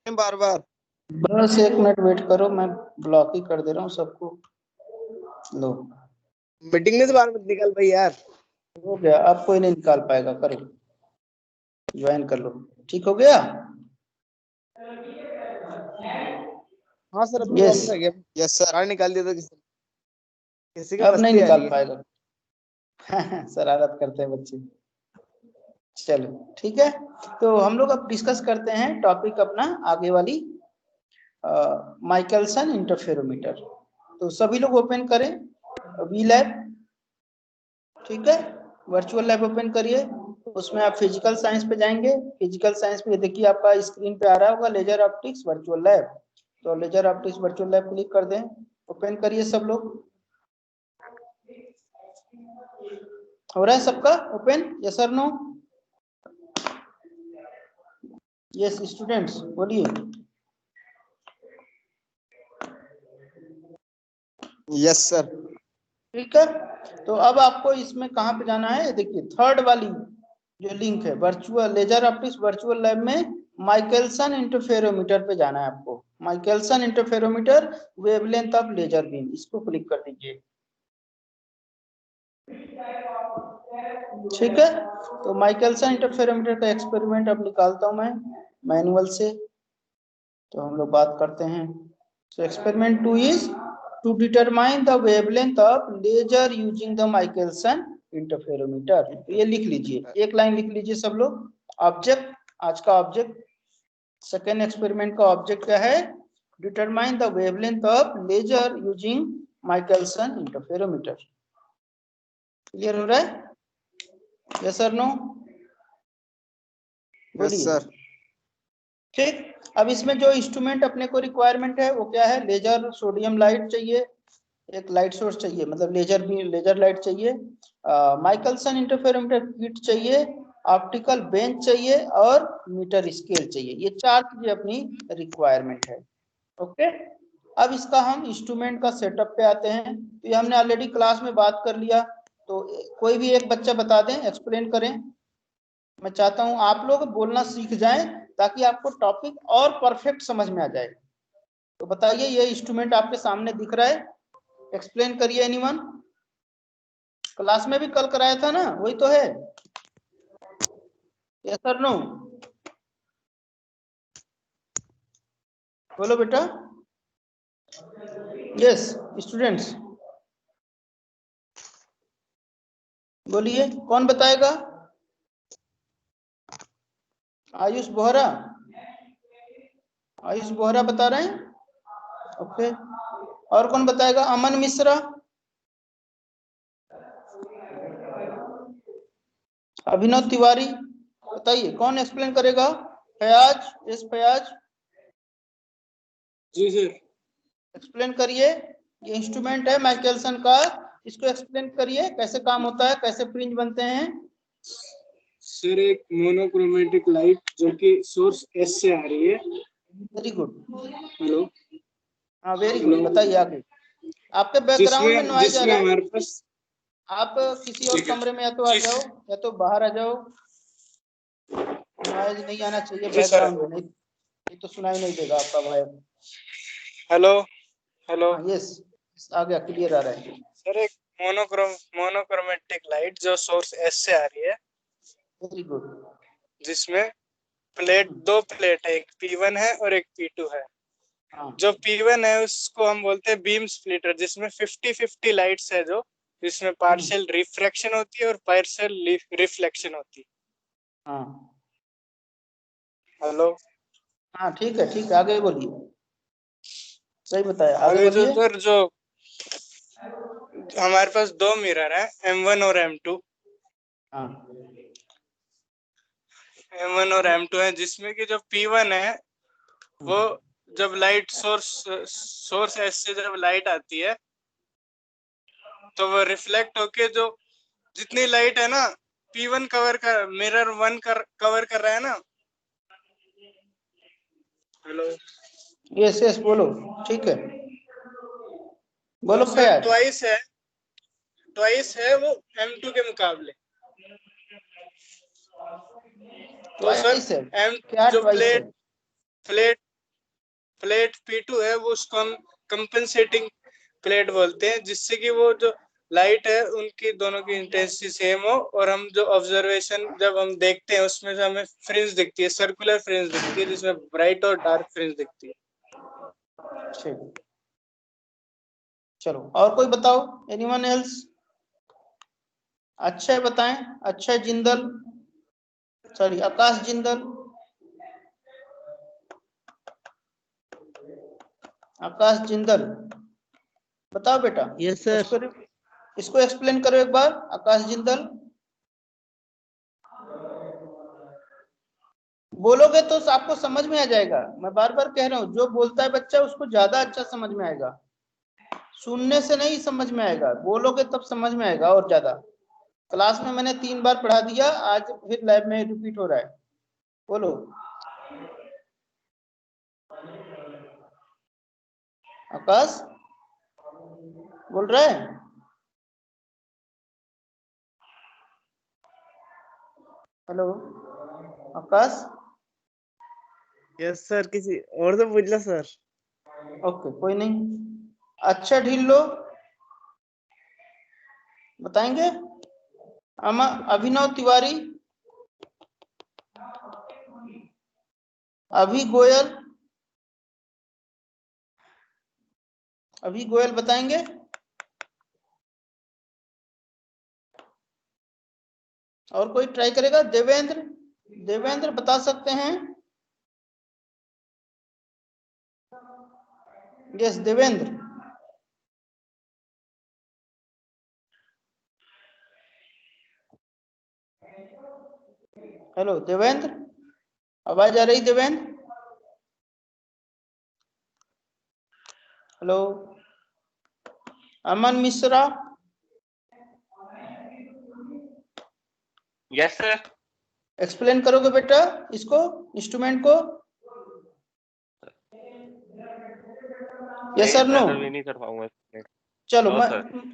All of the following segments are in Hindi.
बार बार। बस 1 मिनट वेट करो, मैं ब्लॉक ही कर दे रहा हूँ सबको। लो, मीटिंग में से बाहर मत निकल भाई यार। हो गया। अब कोई नहीं निकाल पाएगा, करो, ज्वाइन कर लो। ठीक हो गया? हाँ सर, अब तो यस। वापस आ गया। यस सर, बाहर निकाल दिया था किसी का अब नहीं मस्ती आ निकाल रही है। पाएगा। शरारत करते हैं बच्चे। चलो ठीक है, तो हम लोग अब डिस्कस करते हैं टॉपिक अपना आगे वाली, माइकलसन इंटरफेरोमीटर। तो सभी लोग ओपन करें वी लैब। ठीक है, वर्चुअल लैब ओपन करिए। उसमें आप फिजिकल साइंस पे जाएंगे। फिजिकल साइंस में देखिए आपका स्क्रीन पे आ रहा होगा लेजर ऑप्टिक्स वर्चुअल लैब। तो laser optics virtual lab click कर दें, ओपन करिए सब लोग। हो रहा है सबका ओपन? यस और नो? यस स्टूडेंट्स बोलिए। Yes sir. ठीक है, तो अब आपको इसमें कहाँ पे जाना है? देखिए थर्ड वाली जो लिंक है, virtual laser optics virtual lab में माइकलसन इंटरफेरोमीटर पे जाना है आपको। Michelson interferometer wavelength of laser beam, इसको क्लिक कर दीजिए। ठीक है, तो माइकलसन इंटरफेरोमीटर का एक्सपेरिमेंट अब निकालता हूं मैं मैनुअल से। तो हम लोग बात करते हैं। So experiment 2 is to determine the wavelength of laser using the Michelson interferometer. तो ये लिख लीजिए, एक लाइन लिख लीजिए सब लोग। ऑब्जेक्ट, आज का ऑब्जेक्ट, सेकेंड एक्सपेरिमेंट का ऑब्जेक्ट क्या है? Determine the wavelength of laser using Michelson interferometer. Clear हो रहा है? यस और नो? Yes sir. ठीक, अब इसमें जो इंस्ट्रूमेंट अपने को रिक्वायरमेंट है वो क्या है? लेजर सोडियम लाइट चाहिए, एक लाइट सोर्स चाहिए, मतलब लेजर भी लेजर लाइट चाहिए, माइकलसन इंटरफेरोमीटर किट चाहिए, ऑप्टिकल बेंच चाहिए और मीटर स्केल चाहिए। ये 4 चीजें अपनी रिक्वायरमेंट है। ओके, अब इसका हम इंस्ट्रूमेंट का सेटअप पे आते हैं। तो ये हमने ऑलरेडी क्लास में बात कर लिया। तो कोई भी एक बच्चा बता दें, एक्सप्लेन करें। मैं चाहता हूं आप लोग बोलना सीख जाएं ताकि आपको टॉपिक और परफेक्ट समझ में आ जाए। तो बताइए, ये इंस्ट्रूमेंट आपके सामने दिख रहा है, एक्सप्लेन करिए एनीवन। क्लास में भी कल कराया था ना, वही तो है? Yes sir no? बोलो बेटा। यस स्टूडेंट्स बोलिए, कौन बताएगा? आयुष बोहरा, आयुष बोहरा बता रहे हैं। ओके, और कौन बताएगा? अमन मिश्रा, अभिनव तिवारी, बताइए कौन एक्सप्लेन करेगा? फयाज, यस फयाज जी सर। एक्सप्लेन करिए। ये इंस्ट्रूमेंट है माइकलसन का, इसको एक्सप्लेन करिए कैसे काम होता है, कैसे फ्रिंज बनते हैं। सर एक मोनोक्रोमेटिक लाइट जो कि सोर्स एस से आ रही है। Very good. हेलो। हाँ वेरी गुड, बताइए आगे। आपके बैकग्राउंड में नॉइज आ जिसमें रहा है, हमारे पास, आप किसी और कमरे में या तो आ जाओ या तो बाहर आ जाओ। नॉइज नहीं आना चाहिए जी सर। बैकग्राउंड में, नहीं तो सुनाई नहीं देगा आपका वॉइस। Hello hello. हाँ यस, आ गया, क्लियर आ रहा है। सर एक मोनोक्रोमेटिक लाइट जो सोर्स एस से आ रही है, वेरी गुड। जिसमें दो प्लेट है, एक P1 है और एक P2 है। हाँ जो P1 है उसको हम बोलते हैं बीम स्प्लिटर, जिसमें 50-50 लाइट्स है, जो जिसमें पार्शियल रिफ्रैक्शन होती है और पार्शियल रिफ्लेक्शन होती है। हाँ हेलो। हाँ ठीक है, ठीक है, आगे बोलिए। सही बताया, आगे आगे जो बोलिए। सर, जो हमारे पास दो मिरर है, M1 और M2। हाँ M1 और M2 है, जिसमें कि जो P1 है वो जब लाइट सोर्स एस से जब लाइट आती है तो वो रिफ्लेक्ट होके जो जितनी लाइट है ना, P1 कवर कर, मिरर 1 कवर कर रहा है ना। हेलो। यस यस बोलो, ठीक है, बोलो वो सर फयाज। ट्वाइस है वो M2 के मुकाबले। तो सर ट्वाइस है? एम क्या जो ट्वाइस है? प्लेट प्लेट P2 है वो उसको हम कंपेंसेटिंग प्लेट बोलते हैं, जिससे कि वो जो लाइट है उनकी दोनों की इंटेंसिटी सेम हो, और हम जो ऑब्जर्वेशन जब हम देखते हैं उसमें से हमें फ्रिंज दिखती है, सर्कुलर फ्रिंज दिखती है, जिसमें ब्राइट और डार्क फ्रिंज दिखती है। ठीक, चलो और कोई बताओ, एनीवन एल्स? अक्षय बताएं, अक्षय जिंदल, सॉरी आकाश जिंदल, आकाश जिंदल बताओ बेटा। Yes sir. इसको एक्सप्लेन करो एक बार, आकाश जिंदल। बोलोगे तो आपको समझ में आ जाएगा, मैं बार बार कह रहा हूँ, जो बोलता है बच्चा उसको ज्यादा अच्छा समझ में आएगा, सुनने से नहीं समझ में आएगा, बोलोगे तब समझ में आएगा और ज्यादा। क्लास में मैंने 3 बार पढ़ा दिया, आज फिर लैब में रिपीट हो रहा है। बोलो आकाश, बोल रहा है? हेलो आकाश? यस सर, किसी और से पूछ लो सर। ओके कोई नहीं। अच्छा ढिल्लो बताएंगे? अभिनव तिवारी, अभी गोयल, अभी गोयल बताएंगे? और कोई ट्राई करेगा? देवेंद्र, देवेंद्र बता सकते हैं? यस देवेंद्र। हेलो देवेंद्र, आवाज आ रही Devendra? Hello Aman Mishra, yes sir. Explain करोगे बेटा इसको, इंस्ट्रूमेंट को? Yes sir no? नहीं कर पाऊंगा। चलो मैं,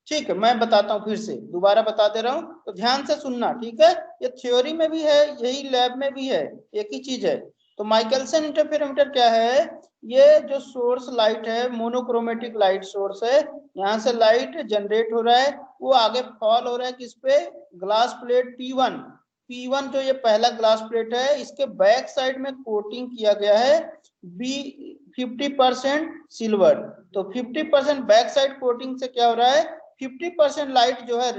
ठीक है मैं बताता हूँ, फिर से दोबारा बता दे रहा हूँ, तो ध्यान से सुनना, ठीक है? ये थ्योरी में भी है, यही लैब में भी है, एक ही चीज है। तो माइकलसन इंटरफेरोमीटर क्या है? ये जो सोर्स लाइट है, मोनोक्रोमेटिक लाइट सोर्स है, यहाँ से लाइट जनरेट हो रहा है, वो आगे फॉल हो रहा है किस पे? Glass plate P1। P1 जो ये पहला ग्लास प्लेट है, इसके बैक साइड में कोटिंग किया गया है बी 50% सिल्वर। तो 50% बैक साइड कोटिंग से क्या हो रहा है? 50% लाइट जो है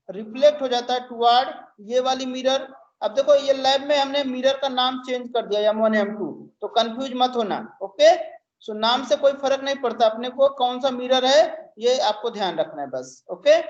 रिफ्लेक्ट हो जाता है टुवर्ड ये वाली मिरर। अब देखो ये लैब में हमने मिरर का नाम चेंज कर दिया M1 M2, तो कंफ्यूज मत होना, ओके? सो नाम से कोई फर्क नहीं पड़ता, अपने को कौन सा मिरर है ये आपको ध्यान रखना है बस, ओके?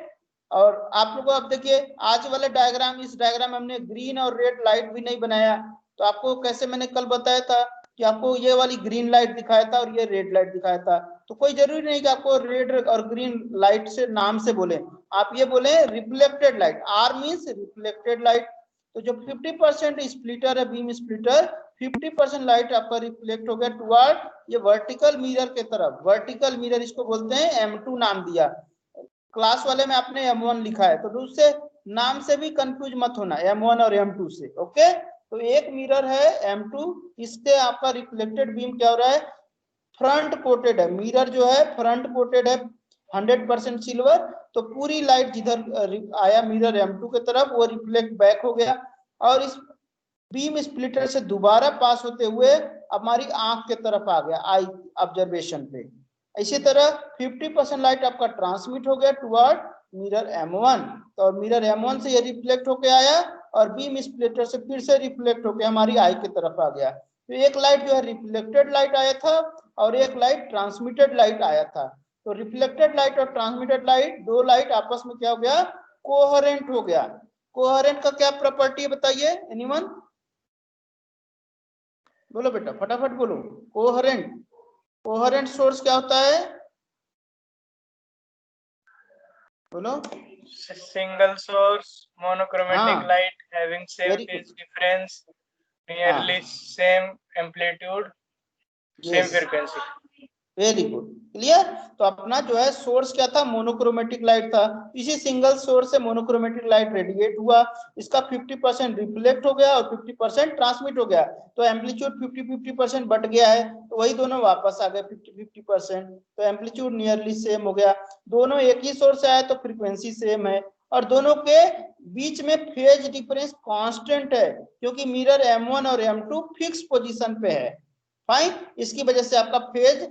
और आप लोगों को अब देखिए आज वाले डायग्राम, इस डायग्राम में हमने ग्रीन और रेड लाइट भी नहीं बनाया, तो आपको कैसे मैंने कल बताया था कि आपको ये वाली ग्रीन लाइट दिखाया था और ये रेड लाइट दिखाया था, तो कोई जरूरी नहीं कि आपको रेड और ग्रीन लाइट से नाम से बोले, आप ये बोले reflected light, are means reflected light. तो जो 50% स्प्लिटर है, बीम स्प्लिटर, 50% लाइट आपका रिफ्लेक्ट हो गया टुवर्ड ये वर्टिकल मिरर के तरफ, वर्टिकल मिरर इसको बोलते हैं, M2 नाम दिया। क्लास वाले में आपने M1 लिखा है, तो दूसरे नाम से भी कंफ्यूज मत होना, M1 और M2 से, ओके? तो एक मिरर है M2, इससे आपका रिफ्लेक्टेड बीम क्या हो रहा है? फ्रंट कोटेड है, मिरर जो है फ्रंट कोटेड है 100% सिल्वर, तो पूरी लाइट जिधर आया मिरर M2 के तरफ वो रिफ्लेक्ट बैक हो गया, और इस बीम स्प्लिटर से दोबारा पास होते हुए हमारी आंख के तरफ आ गया, आई ऑब्जर्वेशन पे। इसी तरह 50% लाइट आपका ट्रांसमिट हो गया टुवर्ड मिरर M1, तो मिरर M1 से ये रिफ्लेक्ट होके आया और बीम स्प्लिटर से फिर से रिफ्लेक्ट होके हमारी आई की तरफ आ गया। तो एक लाइट जो है रिफ्लेक्टेड लाइट आया था और एक लाइट ट्रांसमिटेड लाइट आया था। तो रिफ्लेक्टेड लाइट और ट्रांसमिटेड लाइट, दो लाइट आपस में क्या हो गया? कोहेरेंट हो गया। कोहेरेंट का क्या प्रॉपर्टी है बताइए, एनीवन? बोलो बेटा फटाफट बोलो, कोहेरेंट, कोहेरेंट सोर्स क्या होता है? बोलो। Single source monochromatic light having same phase difference, nearly same amplitude, same frequency. Very good, clear? तो अपना जो है सोर्स क्या था? मोनोक्रोमेटिक लाइट था, इसी सिंगल सोर्स से मोनोक्रोमेटिक लाइट रेडिएट हुआ, इसका 50% रिफ्लेक्ट हो गया और 50% ट्रांसमिट हो गया, तो एम्पलीट्यूड 50-50% बढ़ गया है, तो वही दोनों वापस आ गए 50-50%, तो एम्पलीट्यूड नियरली सेम हो गया। दोनों एक ही सोर्स से आए तो फ्रीक्वेंसी सेम है, और दोनों के बीच में फेज डिफरेंस कांस्टेंट है, क्योंकि मिरर M1 और M2 फिक्स पोजीशन पे है। फाइन, इसकी वजह से आपका फेज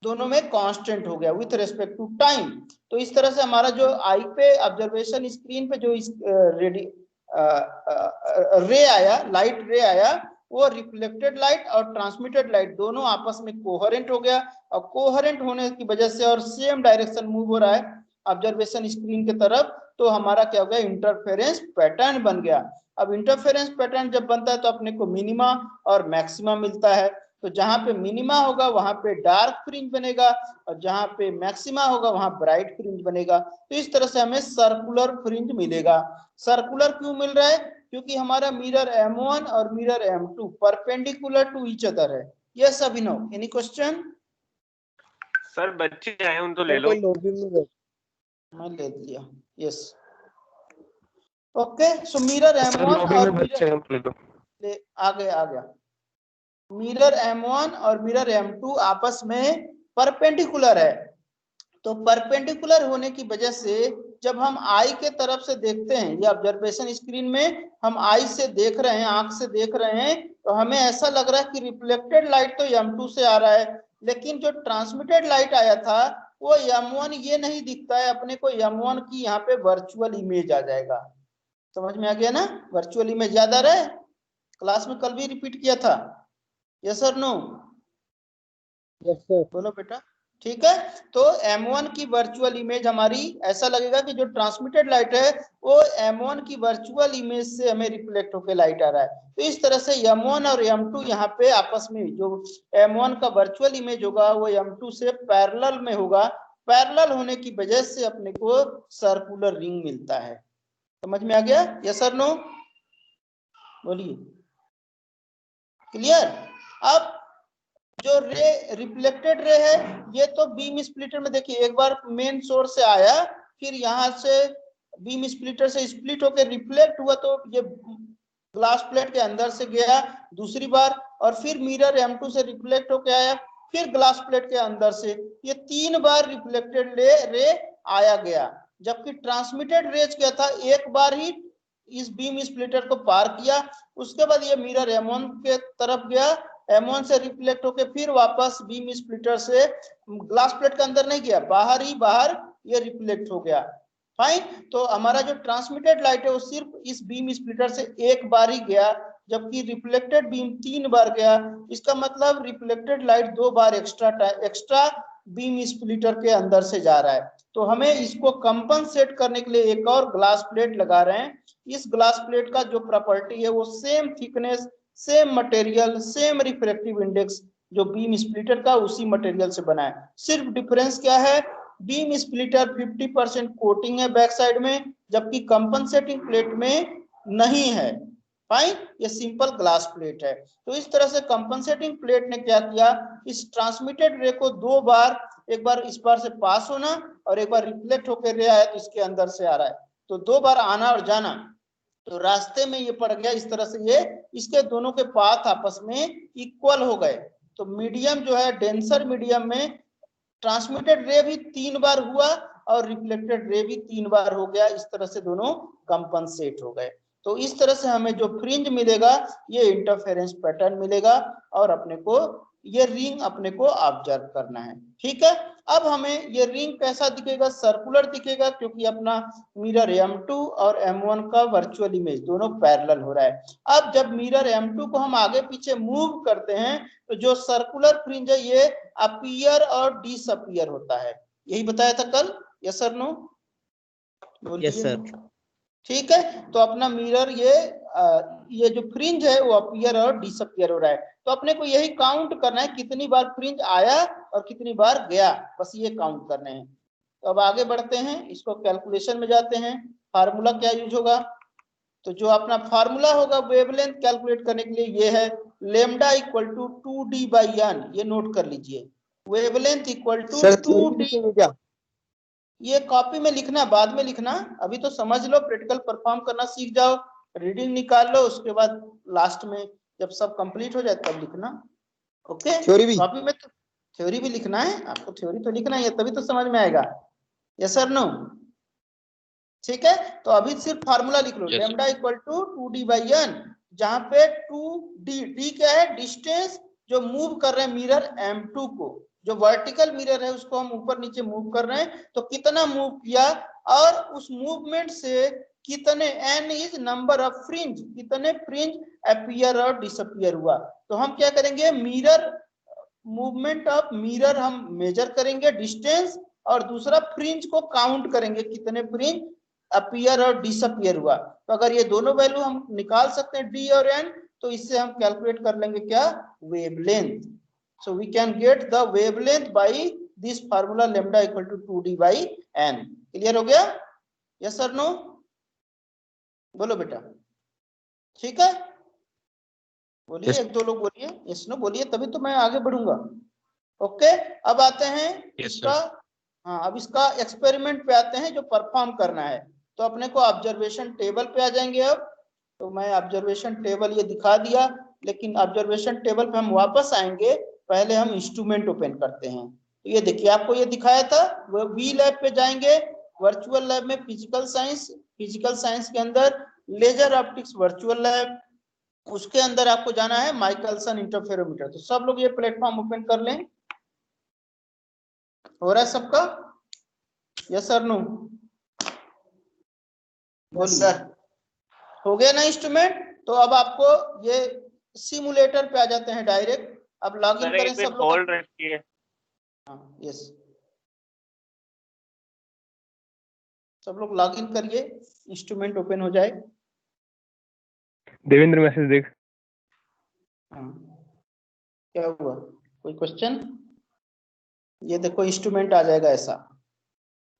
दोनों में कांस्टेंट हो गया विथ रिस्पेक्ट टू टाइम। तो इस तरह से हमारा जो आई पे ऑब्जर्वेशन स्क्रीन पे जो रे आया, लाइट रे आया, वो रिफ्लेक्टेड लाइट और ट्रांसमिटेड लाइट दोनों आपस में कोहेरेंट हो गया, और कोहेरेंट होने की वजह से और सेम डायरेक्शन मूव हो रहा है ऑब्जर्वेशन स्क्रीन की तरफ, तो हमारा क्या हो गया, इंटरफेरेंस पैटर्न बन गया। अब इंटरफेरेंस पैटर्न जब बनता है तो अपने को मिनिमा और मैक्सिमा मिलता है। तो जहां पे मिनिमा होगा वहां पे डार्क फ्रिंज बनेगा, और जहां पे मैक्सिमा होगा वहां ब्राइट फ्रिंज बनेगा। तो इस तरह से हमें सर्कुलर फ्रिंज मिलेगा। सर्कुलर क्यों मिल रहा है? क्योंकि हमारा मिरर M1 और mirror M2 perpendicular to each other है। Yes Abhinav, any question? Sir बच्चे आए उनको ले लो। कोई लॉबी में बैठ। मैं ले लिया। Yes, okay. So mirror sir M1 lobby और में बच्चे हैं उनको ले लो। आ गया। मिरर M1 और मिरर M2 आपस में परपेंडिकुलर है। तो परपेंडिकुलर होने की वजह से जब हम आई के तरफ से देखते हैं, ये ऑब्जर्वेशन स्क्रीन में हम आई से देख रहे हैं, आंख से देख रहे हैं, तो हमें ऐसा लग रहा है कि रिफ्लेक्टेड लाइट तो M2 से आ रहा है, लेकिन जो ट्रांसमिटेड लाइट आया था वो M1 ये नहीं दिखता है। अपने को M1 की यहाँ पे वर्चुअल इमेज आ जाएगा। समझ में आ गया ना? वर्चुअल इमेज याद आ रहा है? क्लास में कल भी रिपीट किया था। यस और नो? Yes sir. बोलो बेटा। ठीक है, तो M1 की वर्चुअल इमेज हमारी ऐसा लगेगा कि जो ट्रांसमिटेड लाइट है वो M1 की वर्चुअल इमेज से हमें रिफ्लेक्ट होकर लाइट आ रहा है। तो इस तरह से M1 और M2 यहाँ पे आपस में जो M1 का वर्चुअल इमेज होगा वो M2 से पैरेलल में होगा। पैरेलल होने की वजह से अपने को सर्कुलर रिंग मिलता है। समझ में आ गया? यस और नो? बोलिए। क्लियर? अब जो रे रिफ्लेक्टेड रे है ये तो बीम स्प्लिटर में देखिए, एक बार मेन सोर्स से आया, फिर यहाँ से बीम स्प्लिटर से स्प्लिट होकर रिफ्लेक्ट हुआ, तो ये ग्लास प्लेट के अंदर से गया दूसरी बार, और फिर मिरर M2 से रिफ्लेक्ट होकर आया, फिर ग्लास प्लेट के अंदर से। ये 3 बार रिफ्लेक्टेड रे आया गया, जबकि ट्रांसमिटेड रेज क्या था, एक बार ही इस बीम स्प्लिटर को पार किया, उसके बाद ये मिरर M1 के तरफ गया, M1 से रिफ्लेक्ट होके फिर वापस बीम स्प्लिटर से ग्लास प्लेट के अंदर नहीं गया, बाहर ही बाहर ये रिफ्लेक्ट हो गया। फाइन, तो हमारा जो ट्रांसमिटेड लाइट है वो सिर्फ इस बीम स्प्लिटर से एक बार ही गया, जबकि रिफ्लेक्टेड बीम 3 बार गया। इसका मतलब रिफ्लेक्टेड लाइट 2 बार एक्स्ट्रा बीम स्प्लिटर के अंदर से जा रहा है। तो हमें इसको कंपनसेट करने के लिए एक और ग्लास प्लेट लगा रहे हैं। इस ग्लास प्लेट का जो प्रॉपर्टी है वो same thickness, same material, same refractive index जो बीम स्प्लिटर का उसी मटेरियल से बना है। सिर्फ डिफरेंस क्या है, बीम स्प्लिटर 50% कोटिंग है बैक साइड में, जबकि कंपनसेटिंग प्लेट में नहीं है। फाइन, ये सिंपल ग्लास प्लेट है। तो इस तरह से कंपनसेटिंग प्लेट ने क्या किया, इस ट्रांसमिटेड रे को 2 बार, एक बार इस बार से पास होना और एक बार रिफ्लेक्ट होकर रे आया तो इसके अंदर से आ रहा है, तो 2 बार आना और जाना, तो रास्ते में ये पड़ गया। इस तरह से ये इसके दोनों के पाथ आपस में इक्वल हो गए। तो मीडियम जो है, डेंसर मीडियम में ट्रांसमिटेड रे भी 3 बार हुआ और रिफ्लेक्टेड रे भी 3 बार हो गया। इस तरह से दोनों कंपनसेट हो गए। तो इस तरह से हमें जो फ्रिंज मिलेगा ये इंटरफेरेंस पैटर्न मिलेगा, और अपने को ये रिंग अपने को ऑब्जर्व करना है। ठीक है, अब हमें ये रिंग कैसा दिखेगा, सर्कुलर दिखेगा, क्योंकि अपना मिरर M2 और M1 का वर्चुअल इमेज दोनों पैरेलल हो रहा है। अब जब मिरर M2 को हम आगे पीछे मूव करते हैं तो जो सर्कुलर फ्रिंज है ये अपीयर और डिसअपीयर होता है। यही बताया था कल। Yes sir, no? Yes sir. ठीक है, तो अपना मिरर ये जो फ्रिंज है वो अपीयर और डिसअपीयर हो रहा है। तो अपने को यही काउंट करना है कितनी बार फ्रिंज आया और कितनी बार गया, बस ये काउंट करने हैं। तो अब आगे बढ़ते हैं, इसको कैलकुलेशन में जाते हैं। फार्मूला क्या यूज होगा, तो जो अपना फार्मूला होगा वेवलेंथ कैलकुलेट करने के लिए ये है लैम्डा इक्वल टू 2D/n। ये नोट कर लीजिए, वेवलेंथ इक्वल टू 2D। ये कॉपी में लिखना, बाद में लिखना, अभी तो समझ लो, प्रैक्टिकल परफॉर्म करना सीख जाओ, रीडिंग निकाल लो, उसके बाद लास्ट में जब सब कंप्लीट हो जाए तब लिखना। ओके, थ्योरी भी? कॉपी में तो थ्योरी भी लिखना है आपको, थ्योरी तो लिखना ही है तभी तो समझ में आएगा। Yes sir no? ठीक है, तो अभी सिर्फ फार्मूला लिख लो, लेमडा इक्वल टू 2d/n, जहां पे 2d, डी क्या है? डिस्टेंस जो मूव कर रहे हैं मिरर m2 को, जो वर्टिकल मिरर है उसको हम ऊपर नीचे मूव कर रहे हैं, तो कितना मूव किया और उस मूवमेंट से कितने, n is number of fringe, कितने फ्रिंज अपीयर और डिसअपीयर हुआ। तो हम क्या करेंगे, मिरर मूवमेंट ऑफ मिरर हम मेजर करेंगे डिस्टेंस, और दूसरा फ्रिंज को काउंट करेंगे कितने फ्रिंज अपीयर और डिसअपीयर हुआ। तो अगर ये दोनों वैल्यू हम निकाल सकते हैं डी और एन, तो इससे हम कैलकुलेट कर लेंगे क्या? Wavelength. So we can get the wavelength by this formula lambda equal to 2d/n। Clear हो गया? Yes sir no? बोलो बेटा। ठीक है, बोलिए, एक दो लोग बोलिए यस नो बोलिए, तभी तो मैं आगे बढ़ूंगा। ओके, अब आते हैं इसका, हाँ अब इसका एक्सपेरिमेंट पे आते हैं जो परफॉर्म करना है। तो अपने को ऑब्जर्वेशन टेबल पे आ जाएंगे अब। तो मैं ऑब्जर्वेशन टेबल ये दिखा दिया, लेकिन ऑब्जर्वेशन टेबल पे हम वापस आएंगे, पहले हम इंस्ट्रूमेंट ओपन करते हैं। तो ये देखिए, आपको ये दिखाया था, वो वी लैब पे जाएंगे, वर्चुअल लैब में फिजिकल साइंस, फिजिकल साइंस के अंदर लेजर ऑप्टिक्स वर्चुअल लैब, उसके अंदर आपको जाना है माइकलसन इंटरफेरोमीटर। तो सब लोग ये प्लेटफॉर्म ओपन कर लें। हो रहा है सबका? Yes sir no? Yes sir. हो गया ना इंस्ट्रूमेंट? तो अब आपको ये सिमुलेटर पे आ जाते हैं डायरेक्ट। अब लॉग इन करें सब लोग। होल्ड रखिए। हाँ यस, सब लोग लॉग इन करिए, इंस्ट्रूमेंट ओपन हो जाए। देवेंद्र मैसेज देख। हाँ क्या हुआ, कोई क्वेश्चन? ये देखो इंस्ट्रूमेंट आ जाएगा ऐसा।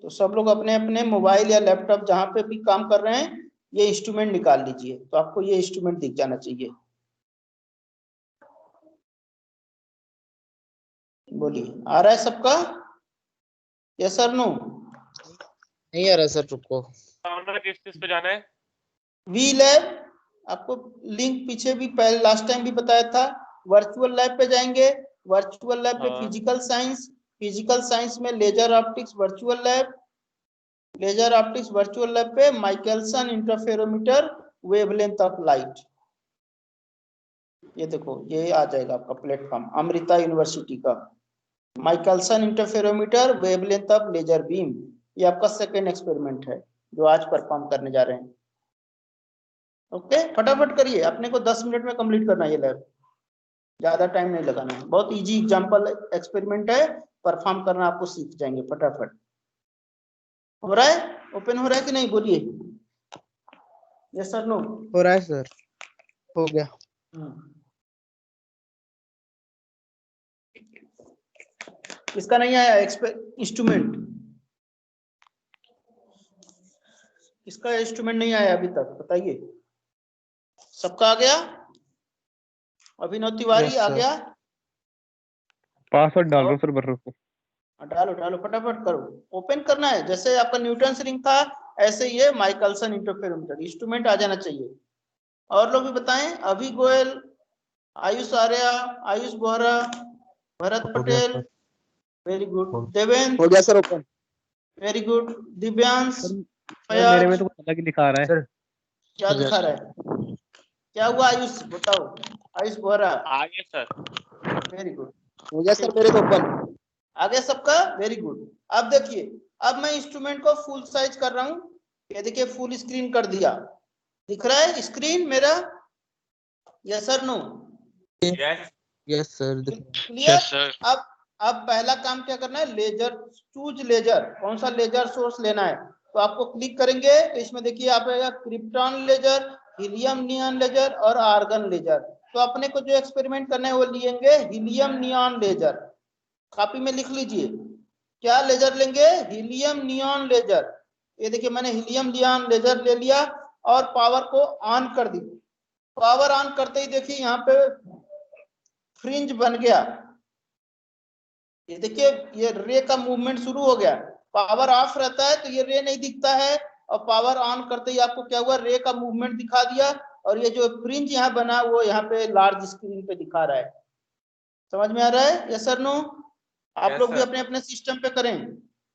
तो सब लोग अपने अपने मोबाइल या लैपटॉप जहां पे भी काम कर रहे हैं, ये इंस्ट्रूमेंट निकाल लीजिए। तो आपको ये इंस्ट्रूमेंट दिख जाना चाहिए। बोलिए, आ रहा है सबका? Yes sir no? नहीं आ रहा सर, रुको। किस चीज पे जाना है? वी लैब, आपको लिंक पीछे भी पहले लास्ट टाइम भी बताया था। वर्चुअल लैब पे जाएंगे, वर्चुअल लैब पे फिजिकल साइंस, फिजिकल साइंस में laser optics virtual lab, laser optics virtual lab पे Michelson interferometer wavelength of light. ये देखो ये आ जाएगा आपका प्लेटफॉर्म, अमृता यूनिवर्सिटी का Michelson interferometer wavelength of laser beam. ये आपका सेकेंड एक्सपेरिमेंट है जो आज परफॉर्म करने जा रहे हैं। ओके, फटाफट करिए, अपने को 10 मिनट में कंप्लीट करना है ये लैब, ज्यादा टाइम नहीं लगाना है। बहुत इजी एग्जांपल एक्सपेरिमेंट है, परफॉर्म करना आपको सीख जाएंगे फटाफट। हो रहा है? ओपन हो रहा है कि नहीं? बोलिए यस सर नो? हो रहा है सर, हो गया। इसका नहीं आया इंस्ट्रूमेंट, इसका इंस्ट्रूमेंट नहीं आया अभी तक, बताइए। सबका आ गया? अभिनव तिवारी Yes, आ sir. गया? पासवर्ड डाल रहा हूँ सर, भर रहा हूँ। डालो डालो, फटाफट करो, ओपन करना है। जैसे आपका न्यूटन रिंग था, ऐसे ये माइकलसन इंटरफेरोमीटर इंस्ट्रूमेंट आ जाना चाहिए। और लोग भी बताएं, अभी गोयल, आयुष आर्या, आयुष बोहरा, भरत हो गया पटेल, सर। वेरी हो गुड। देवेंद्र, हो गया sir open. Very good. Divyansh, मेरे में फयाज, तो कुछ अलग ही दिखा रहा है सर। क्या दिखा रहा है? क्या हुआ आयुष, बताओ। आयुष बोहरा, आ गया सर। Very good. हो गया सर मेरे तो ओपन। आ गया सबका? Very good. अब देखिए, अब मैं इंस्ट्रूमेंट को फुल साइज कर रहा हूँ। ये देखिए फुल स्क्रीन कर दिया, दिख रहा है स्क्रीन मेरा? Yes sir no? Yes sir. Clear? अब पहला काम क्या करना है, लेजर, चूज लेजर, कौन सा लेजर सोर्स लेना है। तो आपको क्लिक करेंगे तो इसमें देखिए आप आएगा krypton laser, helium neon laser और आर्गन लेजर। तो अपने को जो एक्सपेरिमेंट करना है वो लेंगे हीलियम नियॉन लेजर। कॉपी में लिख लीजिए, क्या लेजर लेंगे? Helium neon laser. ये देखिए मैंने हीलियम नियॉन लेजर ले लिया और पावर को ऑन कर दी। पावर ऑन करते ही देखिए यहाँ पे फ्रिंज बन गया। ये देखिए ये रे का मूवमेंट शुरू हो गया। पावर ऑफ रहता है तो ये रे नहीं दिखता है, और पावर ऑन करते ही आपको क्या हुआ, रे का मूवमेंट दिखा दिया। और ये जो फ्रिंज यहाँ बना वो यहाँ पे लार्ज स्क्रीन पे दिखा रहा है। समझ में आ रहा है? Yes sir no? आप Yes, लोग भी sir. अपने अपने सिस्टम पे करें,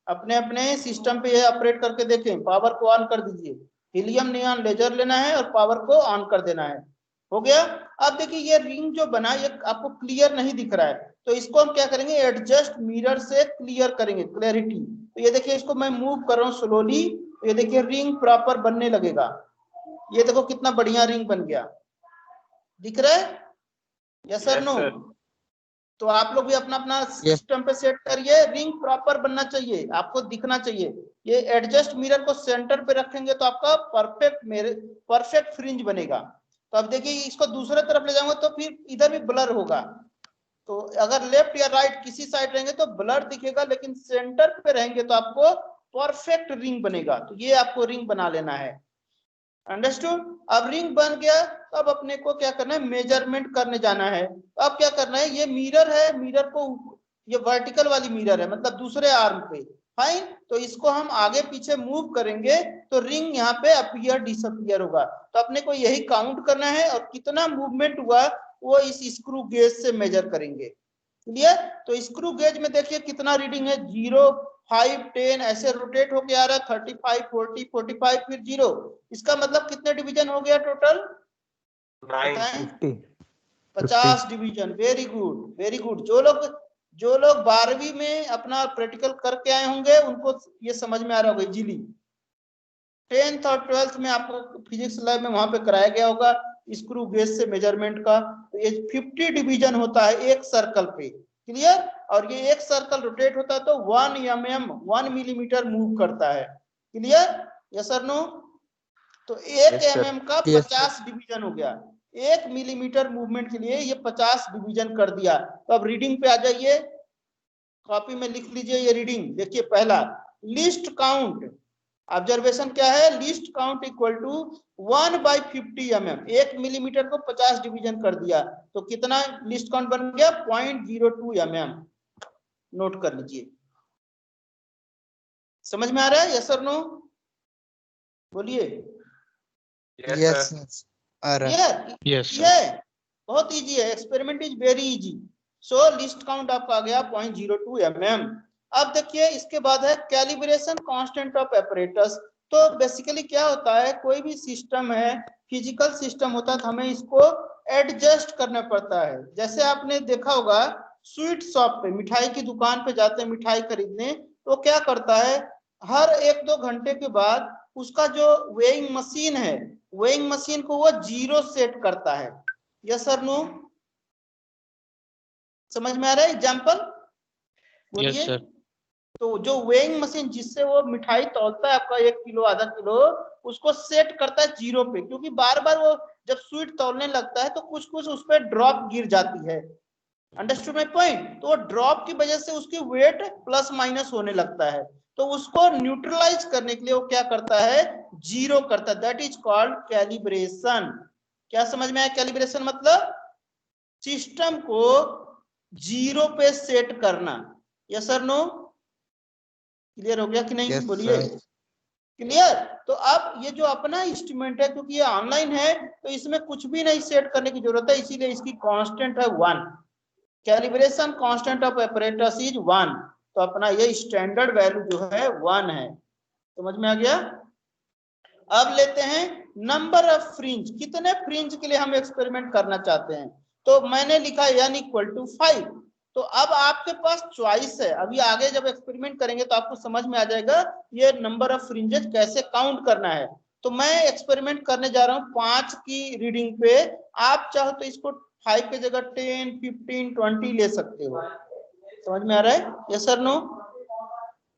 अपने अपने सिस्टम पे ये ऑपरेट करके देखें। पावर को ऑन कर दीजिए, हीलियम नियॉन लेजर लेना है और पावर को ऑन कर देना है। हो गया? अब देखिए ये रिंग जो बना ये आपको क्लियर नहीं दिख रहा है, तो इसको हम क्या करेंगे, एडजस्ट मिरर से क्लियर करेंगे, क्लैरिटी। तो ये देखिए इसको मैं मूव कर रहा हूँ स्लोली, तो ये देखिए रिंग प्रॉपर बनने लगेगा। ये देखो कितना बढ़िया रिंग बन गया, दिख रहा है? Yes sir Yes, no? sir. तो आप लोग भी अपना अपना सिस्टम पे सेट करिए, रिंग प्रॉपर बनना चाहिए, आपको दिखना चाहिए। ये एडजस्ट मिरर को सेंटर पे रखेंगे तो आपका परफेक्ट फ्रिंज बनेगा। तो अब देखिए इसको दूसरे तरफ ले जाऊंगा तो फिर इधर भी ब्लर होगा। तो अगर लेफ्ट या राइट किसी साइड रहेंगे तो ब्लर दिखेगा, लेकिन सेंटर पे रहेंगे तो आपको परफेक्ट रिंग बनेगा। तो ये आपको रिंग बना लेना है। अंडरस्टूड? अब रिंग बन गया, अब अपने को क्या करना है, मेजरमेंट करने जाना है। अब क्या करना है, ये मिरर है, मिरर को ये वर्टिकल वाली मिरर है, मतलब दूसरे आर्म पे। फाइन, तो इसको हम आगे पीछे मूव करेंगे तो रिंग यहाँ पे अपीयर डिसअपीयर होगा। तो अपने को यही काउंट करना है और कितना मूवमेंट हुआ वो इस स्क्रू गेज से मेजर करेंगे। क्लियर? तो स्क्रू गेज में देखिए कितना रीडिंग है, 0, 5, 10 ऐसे रोटेट होके आ रहा है, 35, 40, 45 फिर 0। इसका मतलब कितने डिवीजन हो गया total? 50 division. Very good, very good. जो लोग 12वीं में अपना प्रैक्टिकल करके आए होंगे उनको ये समझ में आ रहा होगा इजीली। 10th और 12th में आपको फिजिक्स लैब में वहां पे कराया गया होगा स्क्रू गेज से मेजरमेंट का। तो ये 50 डिवीजन होता है एक सर्कल पे। क्लियर? और ये एक सर्कल रोटेट होता है तो 1 mm 1 मिलीमीटर मूव करता है। क्लियर? Yes sir no? तो 1 mm का 50 डिवीजन हो गया। 1 मिलीमीटर मूवमेंट के लिए ये 50 डिवीजन कर दिया। तो अब रीडिंग पे आ जाइए, कॉपी में लिख लीजिए ये रीडिंग। देखिए पहला लिस्ट काउंट, ऑब्जर्वेशन क्या है, least count equal to 1/50 mm। 1 millimetre को 50 डिवीजन कर दिया तो कितना लिस्ट काउंट बन गया, 0.02 mm। नोट कर लीजिए। समझ में आ रहा है? Yes sir no? बोलिए। यस आ रहा है। ये बहुत इजी है, experiment is very easy. So least count आपका आ गया 0.02 mm। अब देखिए इसके बाद है कैलिब्रेशन कांस्टेंट ऑफ एपरेटस। तो बेसिकली क्या होता है, कोई भी सिस्टम है, फिजिकल सिस्टम होता है तो हमें इसको एडजस्ट करना पड़ता है। जैसे आपने देखा होगा स्वीट शॉप पे, मिठाई की दुकान पे जाते हैं मिठाई खरीदने, तो क्या करता है, हर 1-2 घंटे के बाद उसका जो वेइंग मशीन है, वेइंग मशीन को वो 0 सेट करता है। Yes sir no? समझ में आ रहा है? एग्जाम्पल बोलिए। तो जो वेइंग मशीन जिससे वो मिठाई तौलता है आपका 1 किलो आधा किलो, उसको सेट करता है 0 पे, क्योंकि बार बार वो जब स्वीट तौलने लगता है तो कुछ कुछ उस पर ड्रॉप गिर जाती है। Understood my point? तो ड्रॉप की वजह से उसकी वेट प्लस माइनस होने लगता है, तो उसको न्यूट्रलाइज करने के लिए वो क्या करता है, 0 करता है। That is called calibration. क्या समझ में आया? कैलिब्रेशन मतलब सिस्टम को 0 पे सेट करना। Yes sir no? क्लियर हो गया कि नहीं? बोलिए। क्लियर? तो अब ये जो अपना इंस्ट्रूमेंट है, क्योंकि ये ऑनलाइन है तो इसमें कुछ भी नहीं सेट करने की जरूरत है, इसीलिए इसकी कांस्टेंट है 1। Calibration constant of apparatus is 1। तो अपना ये स्टैंडर्ड वैल्यू जो है 1 है। समझ में आ गया? अब लेते हैं नंबर ऑफ फ्रिंज, कितने फ्रिंज के लिए हम एक्सपेरिमेंट करना चाहते हैं। तो मैंने लिखा n इक्वल टू 5। तो अब आपके पास चॉइस है, अभी आगे जब एक्सपेरिमेंट करेंगे तो आपको समझ में आ जाएगा ये नंबर ऑफ फ्रिंजेस कैसे काउंट करना है। तो मैं एक्सपेरिमेंट करने जा रहा हूँ 5 की रीडिंग पे। आप चाहो तो इसको 5 की जगह 10, 15, 20 ले सकते हो। समझ में आ रहा है? Yes sir no?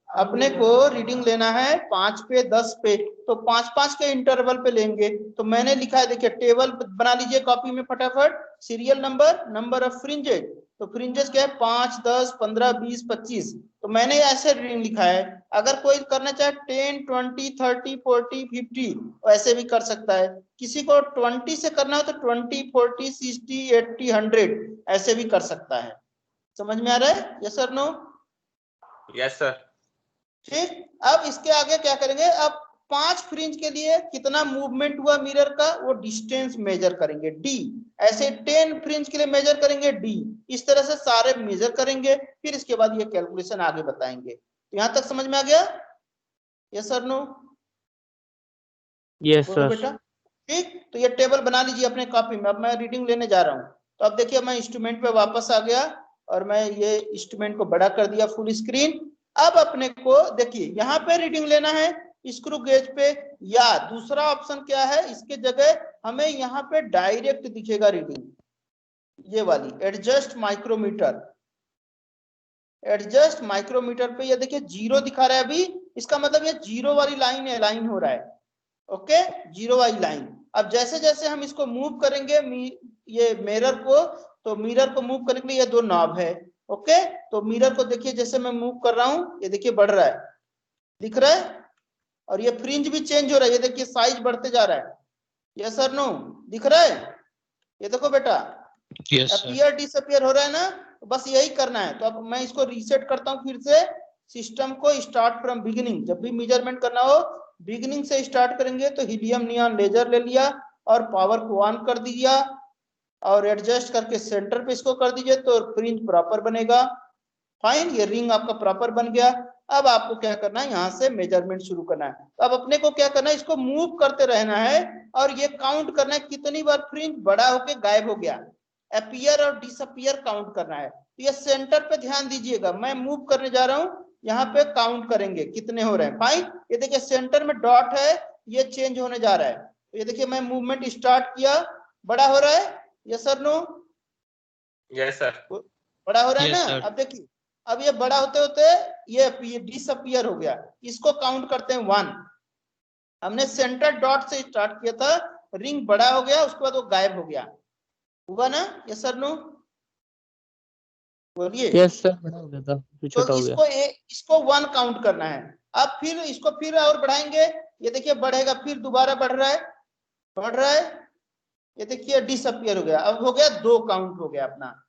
अपने को रीडिंग लेना है 5 पे 10 पे, तो 5-5 के इंटरवल पे लेंगे। तो मैंने लिखा है, देखिए टेबल बना लीजिए कॉपी में फटाफट, serial number, number of fringes. तो फ्रिंजेस क्या है, 5, 10, 15, 20, 25। तो मैंने ऐसे रीडिंग लिखा है। अगर कोई करना चाहे 10, 20, 30, 40, 50 ऐसे भी कर सकता है। किसी को 20 से करना हो तो 20, 40, 60, 80, 100 ऐसे भी कर सकता है। समझ में आ रहा है? Yes sir no? Yes sir. ठीक, अब इसके आगे क्या करेंगे, अब 5 फ्रिंज के लिए कितना मूवमेंट हुआ मिरर का वो डिस्टेंस मेजर करेंगे d। ऐसे 10 फ्रिंज के लिए मेजर करेंगे d। इस तरह से सारे मेजर करेंगे, फिर इसके बाद ये कैलकुलेशन आगे बताएंगे। तो यहाँ तक समझ में आ गया? Yes sir no? यस बोलो सर। बेटा। ठीक, तो ये टेबल बना लीजिए अपने कॉपी में। अब मैं रीडिंग लेने जा रहा हूँ। तो अब देखिए मैं इंस्ट्रूमेंट पे वापस आ गया और मैं ये इंस्ट्रूमेंट को बड़ा कर दिया फुल स्क्रीन। अब अपने को देखिए यहाँ पे रीडिंग लेना है स्क्रू गेज पे, या दूसरा ऑप्शन क्या है, इसके जगह हमें यहाँ पे डायरेक्ट दिखेगा रीडिंग, ये वाली एडजस्ट माइक्रोमीटर। एडजस्ट माइक्रोमीटर पे ये देखिए 0 दिखा रहा है अभी, इसका मतलब ये 0 वाली लाइन अलाइन हो रहा है। ओके, 0 वाली लाइन। अब जैसे जैसे हम इसको मूव करेंगे ये मिरर को, तो मिरर को मूव करने के लिए ये 2 नॉब है। ओके, तो मिरर को देखिए जैसे मैं मूव कर रहा हूं, ये देखिए बढ़ रहा है, दिख रहा है, और ये फ्रिंज भी चेंज हो रहा है, ये देखिए साइज बढ़ते जा रहा है। Yes sir no? दिख रहा है? ये देखो बेटा, अपीयर डिसअपीयर हो रहा है ना, तो बस यही करना है। तो अब मैं इसको रीसेट करता हूँ फिर से, सिस्टम को स्टार्ट फ्रॉम बिगिनिंग। जब भी मेजरमेंट करना हो बिगिनिंग से स्टार्ट करेंगे। तो हीलियम नियॉन लेजर ले लिया और पावर को ऑन कर दिया और एडजस्ट करके सेंटर पे इसको कर दीजिए, तो फ्रिंज प्रॉपर बनेगा। फाइन, ये रिंग आपका प्रॉपर बन गया। अब आपको क्या करना है, यहाँ से मेजरमेंट शुरू करना है। तो अब अपने को क्या करना है, इसको मूव करते रहना है और ये काउंट करना है कितनी बार फ्रिंज बड़ा होके गायब हो गया। अपीयर और डिसअपीयर काउंट करना है। तो ये सेंटर पे ध्यान दीजिएगा, मैं मूव करने जा रहा हूँ, यहाँ पे काउंट करेंगे कितने हो रहे हैं। फाइन, ये देखिए सेंटर में डॉट है, ये चेंज होने जा रहा है। तो ये देखिए मैं मूवमेंट स्टार्ट किया, बड़ा हो रहा है। Yes sir no? Yes sir. बड़ा हो रहा है ना? अब देखिए, अब ये बड़ा होते होते ये डिसअपीयर हो गया। इसको काउंट करते हैं 1। हमने सेंटर डॉट से स्टार्ट किया था, रिंग बड़ा हो गया, उसके बाद वो गायब हो गया। हुआ ना? Yes sir no? बोलिए। यस सर, बड़ा हो गया था, फिर छोटा तो हो गया। इसको 1 काउंट करना है। अब फिर इसको फिर और बढ़ाएंगे, ये देखिए बढ़ेगा, फिर दोबारा बढ़ रहा है, बढ़ रहा है, ये देखिए डिसअपीयर हो गया। अब हो गया 2 काउंट हो गया अपना।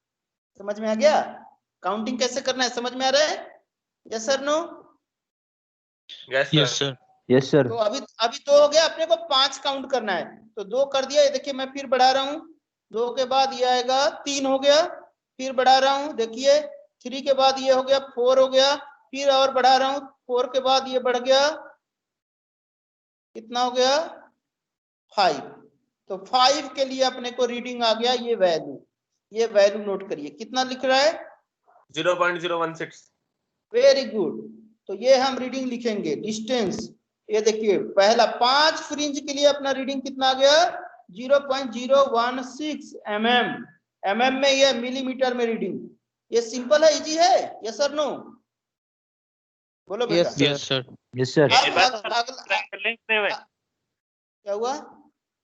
समझ में आ गया काउंटिंग कैसे करना है? समझ में आ रहा है? Yes sir no? Yes sir. Yes sir. तो अभी 2 हो गया, अपने को 5 काउंट करना है। तो 2 कर दिया, ये देखिए मैं फिर बढ़ा रहा हूँ, 2 के बाद ये आएगा 3 हो गया, फिर बढ़ा रहा हूँ, देखिए 3 के बाद ये हो गया 4 हो गया, फिर और बढ़ा रहा हूँ, 4 के बाद ये बढ़ गया, कितना हो गया 5। तो 5 के लिए अपने को रीडिंग आ गया ये वैल्यू नोट करिए, कितना लिख रहा है? 0.016। Very good. तो ये हम रीडिंग लिखेंगे। डिस्टेंस, ये देखिए पहला 5 फ्रिंज के लिए अपना रीडिंग कितना आ गया? 0.016 mm में, ये मिलीमीटर में रीडिंग। ये सिंपल है, इजी है। Yes sir no? बोलो बेटा। Yes sir. Yes sir. क्या हुआ?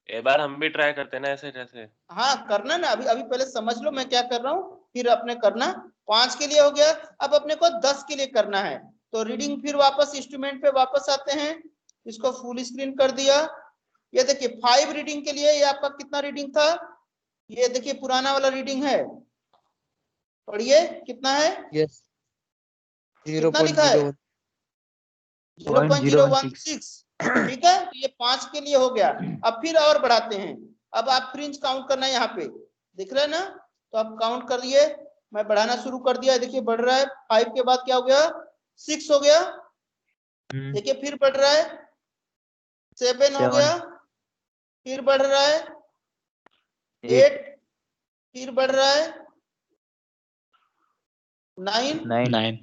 एक बार हम भी ट्राई करते हैं ना ऐसे जैसे। हाँ करना ना, अभी पहले समझ लो मैं क्या कर रहा हूँ, फिर अपने करना। 5 के लिए हो गया, अब अपने को 10 के लिए करना है। तो रीडिंग फिर वापस इंस्ट्रूमेंट पे वापस आते हैं, इसको फुल स्क्रीन कर दिया। ये देखिए 5 रीडिंग के लिए ये आपका कितना रीडिंग था? ये देखिए पुराना वाला रीडिंग है, पढ़िए कितना है? यस, कितना लिखा है? 0.016। ठीक है, तो ये 5 के लिए हो गया। अब फिर और बढ़ाते हैं। अब आप फ्रिंज काउंट करना है, यहाँ पे दिख रहा है ना? तो आप काउंट कर लिए, मैं बढ़ाना शुरू कर दिया, देखिए बढ़ रहा है। 5 के बाद क्या हो गया? 6 हो गया, देखिए फिर बढ़ रहा है। 7 हो गया, फिर बढ़ रहा है। 8 फिर बढ़ रहा है। 9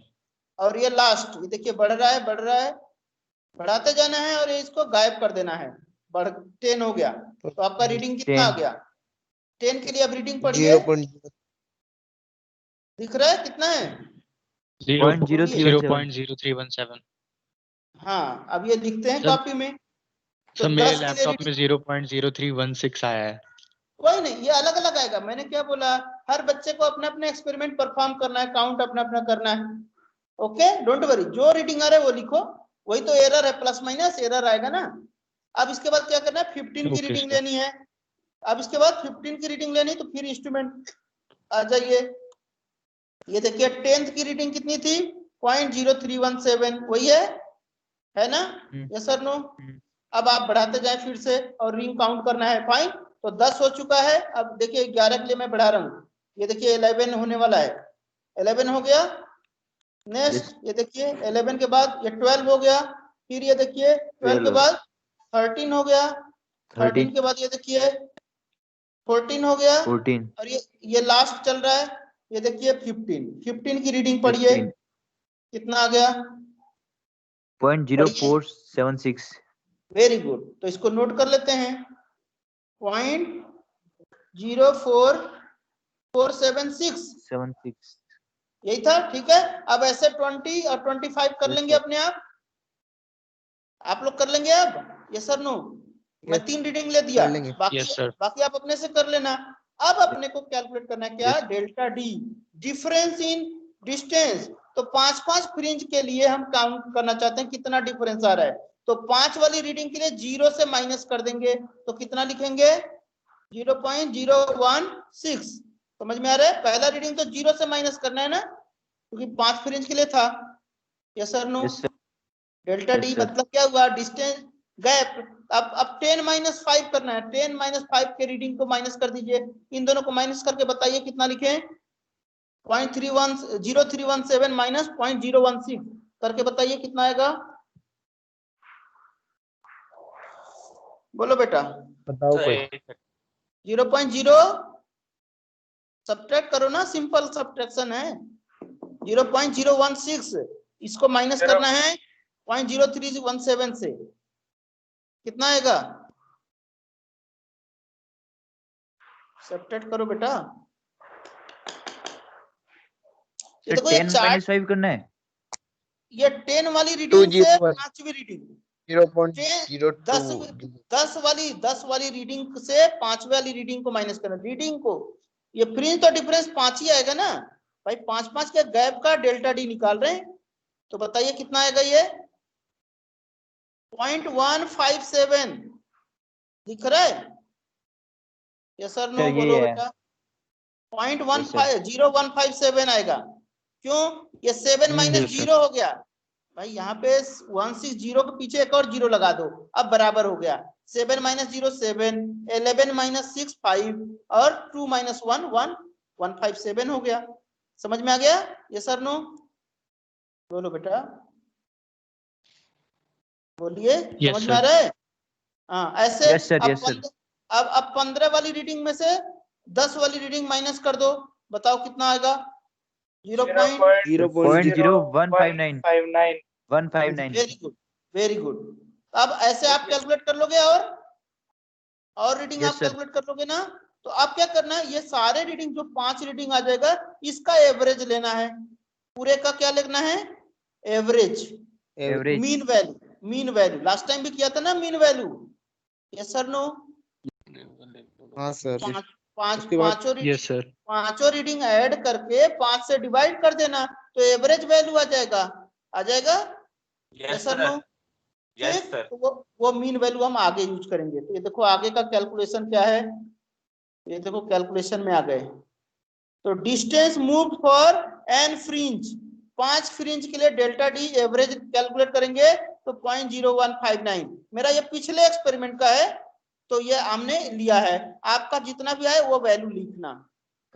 और ये लास्ट, ये देखिए बढ़ रहा है, बढ़ाते जाना है और इसको गायब कर देना है। 10 हो गया। तो आपका रीडिंग कितना आ गया? 10 के लिए अब रीडिंग पढ़िए, दिख रहा है कितना है? 0.0317। हाँ, अब ये लिखते हैं सर, कॉपी में। तो मेरे 10 के लिए लैपटॉप में 0.0316 आया है। कोई नहीं, ये अलग अलग आएगा। मैंने क्या बोला, हर बच्चे को अपना अपना एक्सपेरिमेंट परफॉर्म करना है, काउंट अपना अपना करना है। ओके, डोंट वरी, जो रीडिंग आ रहा है वो लिखो, वही तो एरर है, प्लस माइनस एरर आएगा ना। अब इसके बाद क्या करना है? 15 की रीडिंग लेनी है। अब इसके बाद 15 की रीडिंग लेनी, तो फिर इंस्ट्रूमेंट आ जाइए। ये देखिए 10th की रीडिंग कितनी थी? 0.0317, वही है ना? Yes sir no? अब आप बढ़ाते जाए फिर से और रिंग काउंट करना है। फाइन, तो 10 हो चुका है। अब देखिए 11 के लिए मैं बढ़ा रहा हूँ, ये देखिए 11 होने वाला है, 11 हो गया। नेक्स्ट ये देखिए 11 के बाद ये 12 हो गया, फिर ये देखिए 12 के बाद 13 हो गया, 13 के बाद ये देखिए 14 हो गया, 14 और ये लास्ट चल रहा है, ये देखिए 15 की रीडिंग पढ़िए, कितना आ गया? 0.0476 वेरी गुड, तो इसको नोट कर लेते हैं, 0.04476 यही था। ठीक है, अब ऐसे 20 और 25 कर लेंगे अपने आप लोग कर लेंगे अब, यस सर नो? मैं 3 रीडिंग ले दिया, कर लेंगे। बाकी आप अपने से कर लेना। अब अपने को कैलकुलेट करना है क्या? Delta D, difference in distance. तो 5-5 फ्रिंज के लिए हम काउंट करना चाहते हैं कितना डिफरेंस आ रहा है, तो 5 वाली रीडिंग के लिए 0 से माइनस कर देंगे, तो कितना लिखेंगे? 0.016। समझ में आ रहा है? पहला रीडिंग तो 0 से माइनस करना है ना, क्योंकि 5 फ्रिंज के लिए था। Yes sir no? Delta d मतलब क्या हुआ? Distance gap. अब 10-5 करना है, 10-5 के रीडिंग को माइनस कर दीजिए, इन दोनों को माइनस करके बताइए कितना लिखे? 0.0317 माइनस 0.016 करके बताइए कितना आएगा? बोलो बेटा। बताओ कोई। 0.0 सब्ट्रैक्ट करो ना, सिंपल सब्ट्रैक्शन है। 0.016 इसको माइनस करना है 0.0317 से, कितना आएगा? सब्ट्रैक्ट करो बेटा। ये देखो, ये 10-5 करना है। ये 10 वाली रीडिंग से 5वीं रीडिंग, 0.02 10 वाली रीडिंग से 5वीं वाली रीडिंग को माइनस करना। रीडिंग को ये फ्रिंज तो डिफरेंस 5 ही आएगा ना भाई, 5-5 के गैप का डेल्टा डी निकाल रहे हैं, तो बताइए कितना आएगा? ये 0.157 दिख रहा है? Yes sir no? बोलो बेटा। 0.157 आएगा। क्यों? ये 7 माइनस 0 हो गया भाई, यहाँ पे 160 के पीछे एक और 0 लगा दो, अब बराबर हो गया। 7 माइनस 0 7, 11 माइनस 6 5, और 2 माइनस 1 1, 157 हो गया। समझ में आ गया? ये सर नो? बोलो बेटा, बोलिए। समझ में आ रहा है? हाँ, ऐसे अब 15 वाली रीडिंग में से 10 वाली रीडिंग माइनस कर दो, बताओ कितना आएगा? 0.0159 वेरी गुड, वेरी गुड। अब ऐसे आप कैलकुलेट कर लोगे, और रीडिंग आप कैलकुलेट कर लोगे ना, तो आप क्या करना है? ये सारे रीडिंग जो 5 रीडिंग आ जाएगा, इसका एवरेज लेना है। पूरे का क्या लेना है? Average, mean value. Mean value last time भी किया था ना, mean value. Yes sir no? हाँ सर। पांचों रीडिंग ऐड करके 5 से डिवाइड कर देना, तो एवरेज वैल्यू आ जाएगा। आ जाएगा? Yes sir no? Yes sir. तो वो मीन वैल्यू हम आगे यूज करेंगे। तो ये देखो आगे का कैलकुलेशन क्या है, ये देखो कैलकुलेशन में आ गए। तो distance move for n fringe, 5 fringe के लिए डेल्टा डी एवरेज कैलकुलेट करेंगे, तो 0.0159। मेरा ये पिछले एक्सपेरिमेंट का है, तो ये हमने लिया है। आपका जितना भी आए वो वैल्यू लिखना।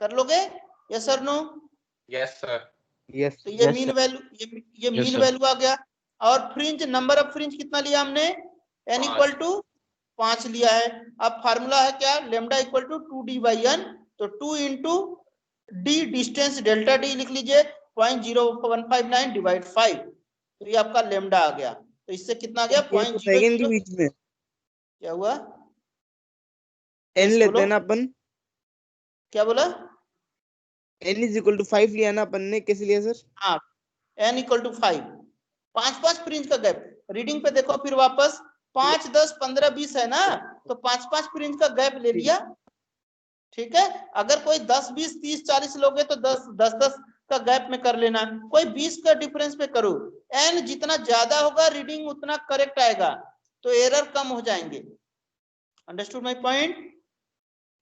कर लोगे? Yes sir no? Yes sir. Yes. तो ये मीन वैल्यू, ये मीन वैल्यू आ गया। और फ्रिंज, नंबर ऑफ फ्रिंज कितना लिया हमने? n इक्वल टू 5 लिया है। अब फार्मूला है क्या? लेमडा इक्वल टू 2d/n, तो 2 into D distance delta D लिख लीजिए, 0.0159 डिवाइड 5, तो ये आपका लेमडा आ गया। तो इससे कितना आ गया? सेकंड के बीच में क्या हुआ? n लेते हैं ना अपन। क्या बोला? n इज इक्वल टू 5 लिया ना अपन ने, कैसे लिया सर? हाँ, n इक्वल टू 5, 5-5 फ्रिंज का गैप। रीडिंग पे देखो फिर वापस, 5 10 15 20 है ना, तो 5-5 फ्रिंज का गैप ले लिया। ठीक है, अगर कोई 10 20 30 40 लोगे तो 10 का गैप में कर लेना, कोई 20 का डिफरेंस पे करो। n जितना ज्यादा होगा रीडिंग उतना करेक्ट आएगा, तो एरर कम हो जाएंगे। Understood my point?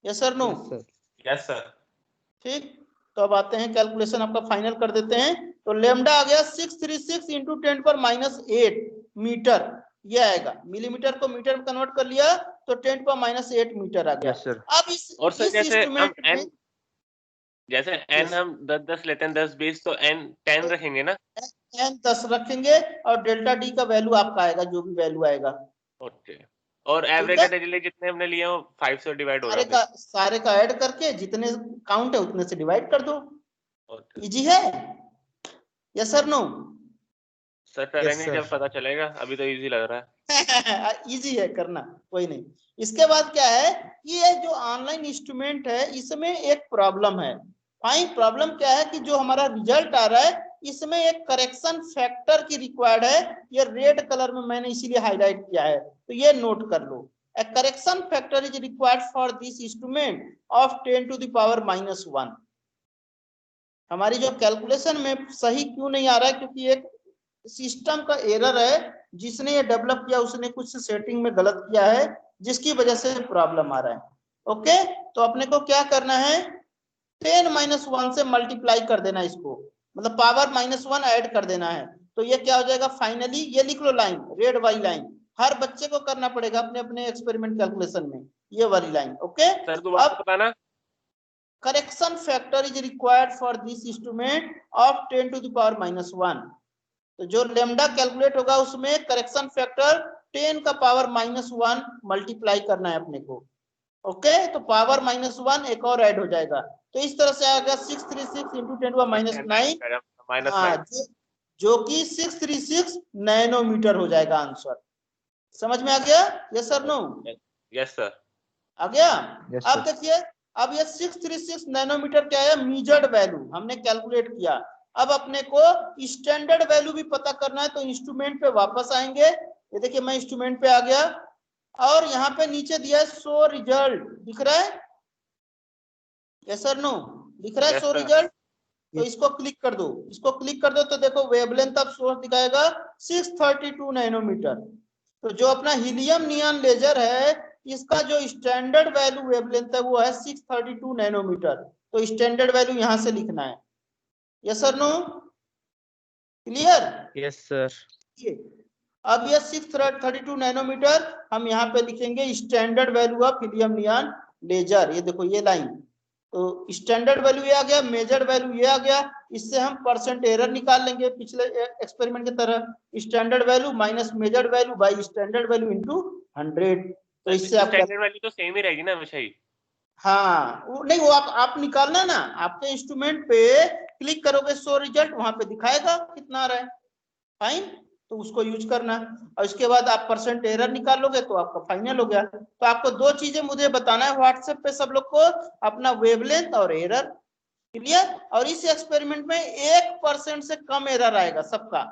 Yes sir no? Yes sir. ठीक, तो अब आते हैं कैलकुलेशन आपका फाइनल कर देते हैं। तो लेमडा आ गया 636 इंटू 10⁻8 मीटर, ये आएगा। मिलीमीटर को मीटर में कन्वर्ट कर लिया, तो 10⁻8 मीटर आ गया। अब इस और सर जैसे इंस्ट्रूमेंट में, जैसे n हम 10 लेते हैं 10-20 तो n 10 रखेंगे ना। n 10 रखेंगे और डेल्टा डी का वैल्यू आपका आएगा जो भी वैल्यू आएगा। ओके, और एवरेज है? डेटा डिले जितने हमने लिए हो 5 से डिवाइड होगा फिर। सारे का ऐड करके जितने काउंट है उतने से डिवाइड कर दो। ओके इजी है? Yes sir no? सर करेंगे जब पता चलेगा, अभी तो इजी लग रहा है। इजी है करना, कोई नहीं। इसके बाद क्या है, ये जो ऑनलाइन इंस्ट्रूमेंट है इसमें एक प्रॉब्लम है। फाइन प्रॉब्लम क्या है कि जो हमारा रिजल्ट आ रहा है इसमें एक करेक्शन फैक्टर की रिक्वायर्ड है। ये रेड कलर में मैंने इसीलिए हाईलाइट किया है, तो ये नोट कर लो। A correction factor is required for this instrument of 10 to the power -1। हमारी जो कैलकुलेशन में सही क्यों नहीं आ रहा है, क्योंकि एक सिस्टम का एरर है, जिसने ये डेवलप किया उसने कुछ सेटिंग में गलत किया है, जिसकी वजह से प्रॉब्लम आ रहा है। ओके, तो अपने को क्या करना है, 10 - 1 से मल्टीप्लाई कर देना इसको, मतलब पावर -1 ऐड कर देना है। तो ये क्या हो जाएगा फाइनली, ये लिख लो लाइन, रेड वाली लाइन, हर बच्चे को करना पड़ेगा अपने अपने एक्सपेरिमेंट कैलकुलेशन में, ये वाली लाइन। ओके, सर दोबारा बताना। Correction factor is required for this instrument of 10 to the power -1। तो जो लेमडा कैलकुलेट होगा उसमें करेक्शन फैक्टर 10 का पावर -1 मल्टीप्लाई करना है अपने को। ओके, तो पावर -1 एक और ऐड हो जाएगा, तो इस तरह से आएगा 636 × 10⁻⁹ जो कि 636 नैनोमीटर हो जाएगा आंसर। समझ में आ गया? Yes sir no? Yes sir आ गया। Yes, अब देखिए, अब ये 636 नैनोमीटर क्या है, मीजर्ड वैल्यू हमने कैलकुलेट किया। अब अपने को स्टैंडर्ड वैल्यू भी पता करना है, तो इंस्ट्रूमेंट पे वापस आएंगे। ये देखिए मैं इंस्ट्रूमेंट पे आ गया और यहाँ पे नीचे दिया है शो रिजल्ट, दिख रहा है? Yes sir no? दिख रहा है शो रिजल्ट? तो इसको क्लिक कर दो, इसको क्लिक कर दो तो देखो वेवलेंथ ऑफ सोर्स दिखाएगा 632 नैनोमीटर। तो जो अपना हीलियम नियॉन लेजर है इसका जो स्टैंडर्ड वैल्यू वेवलेंथ है वो है 632 नैनोमीटर। तो स्टैंडर्ड वैल्यू यहां से लिखना है। Yes sir no? Clear? Yes sir. अब ये 632 नैनोमीटर हम यहाँ पे लिखेंगे standard value of helium neon laser. ये देखो ये लाइन, तो स्टैंडर्ड वैल्यू ये आ गया, मेजर्ड वैल्यू ये आ गया। इससे हम परसेंट एरर निकाल लेंगे पिछले एक्सपेरिमेंट की तरह, standard value minus measured value by standard value into 100। तो इससे आपका स्टैंडर्ड वैल्यू तो सेम ही रहेगी ना हमेशा ही। हाँ, वो नहीं, वो आप निकालना ना, आपके इंस्ट्रूमेंट पे क्लिक करोगे शो रिजल्ट, वहां पे दिखाएगा कितना आ रहा है। फाइन, तो उसको यूज करना और इसके बाद आप परसेंट एरर निकाल लोगे तो आपका फाइनल हो गया। तो आपको दो चीजें मुझे बताना है व्हाट्सएप पे सब लोग को, अपना वेवलेंथ और एरर। क्लियर? और इस एक्सपेरिमेंट में 1% से कम एरर आएगा सबका।